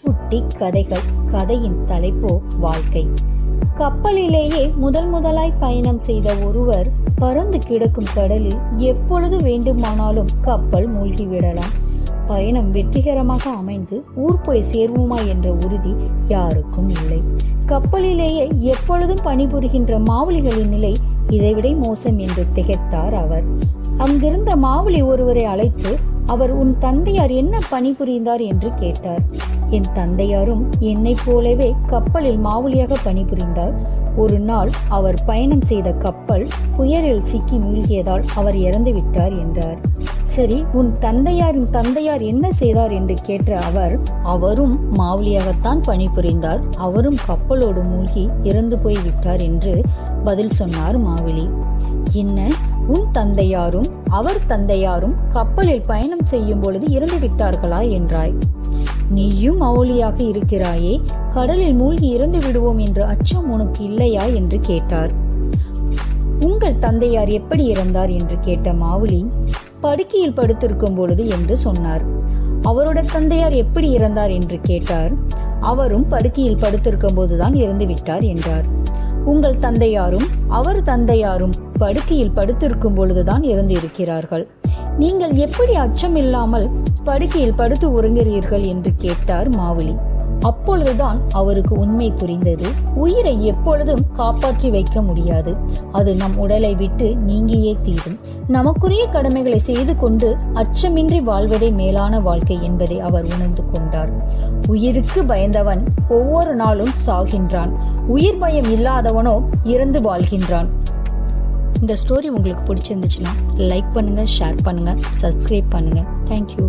குட்டி கதைகள். கதையின் தலைப்போ வாழ்க்கை. கப்பலிலேயே முதலாய் பயணம் செய்த ஒருவர் பறந்து கிடக்கும் கடலில் எப்பொழுது வேண்டுமானாலும் கப்பல் மூழ்கிவிடலாம். பயணம் வெற்றிகரமாக அமைந்து ஊர் போய் சேர்வோமா என்ற உறுதி யாருக்கும் இல்லை. கப்பலிலேயே எப்பொழுதும் பணிபுரிகின்ற மாவுளிகளின் நிலை இதைவிட மோசம் என்று திகைத்தார் அவர். அங்கிருந்த மாவுளி ஒருவரை அழைத்து அவர், உன் தந்தையார் என்ன பணிபுரிந்தார் என்று கேட்டார். என் தந்தையாரும் என்னைப் போலவே கப்பலில் மாவுளியாக பணிபுரிந்தார். ஒரு நாள் அவர் பயணம் செய்த கப்பல் புயலில் சிக்கி மூழ்கியதால் அவர் இறந்து விட்டார் என்றார். சரி, உன் தந்தையார் என்ன செய்தார் என்று கேட்ட அவர், அவரும் மாவுளியாகத்தான் பணிபுரிந்தார், அவரும் கப்பலோடு மூழ்கி இறந்து போய் விட்டார் என்று பதில் சொன்னார் மாவுளி. என்ன, உன் தந்தையாரும் அவர் தந்தையாரும் கப்பலில் பயணம் செய்யும் பொழுது இறந்து விட்டார்களா என்றாய். நீயும் மாவுளியாக இருக்கிறாயே, கடலில் மூழ்கி இறந்து விடுவோம் என்ற அச்சம் உனக்கு இல்லையா என்று கேட்டார். உங்கள் தந்தையார் எப்படி இறந்தார் என்று கேட்ட மாவுளி, படுக்கையில் படுத்திருக்கும் பொழுது என்று சொன்னார். அவருடைய தந்தையார் எப்படி இறந்தார் என்று கேட்டார். அவரும் படுக்கையில் படுத்திருக்கும் போதுதான் இறந்து விட்டார் என்றார். உங்கள் தந்தையாரும் அவர் தந்தையாரும் படுக்கையில் படுத்திருக்கும் பொழுதுதான் இறந்து இருக்கிறார்கள். நீங்கள் எப்படி அச்சமில்லாமல் படுக்கையில் படுத்து உறங்குகிறீர்கள் என்று கேட்டார் மாவுளி. அப்பொழுதுதான் அவருக்கு உண்மை புரிந்தது. உயிரை எப்பொழுதும் காப்பாற்றி வைக்க முடியாது, அது நம் உடலை விட்டு நீங்கியே தீரும். நமக்குரிய கடமைகளை செய்து கொண்டு அச்சமின்றி வாழ்வதே மேலான வாழ்க்கை என்பதை அவர் உணர்ந்து கொண்டார். உயிருக்கு பயந்தவன் ஒவ்வொரு நாளும் சாகின்றான், உயிர் பயம் இல்லாதவனோ இறந்து வாழ்கின்றான். இந்த ஸ்டோரி உங்களுக்கு பிடிச்சிருந்துச்சுன்னா லைக் பண்ணுங்க, ஷேர் பண்ணுங்க, சப்ஸ்கிரைப் பண்ணுங்க. தேங்க்யூ.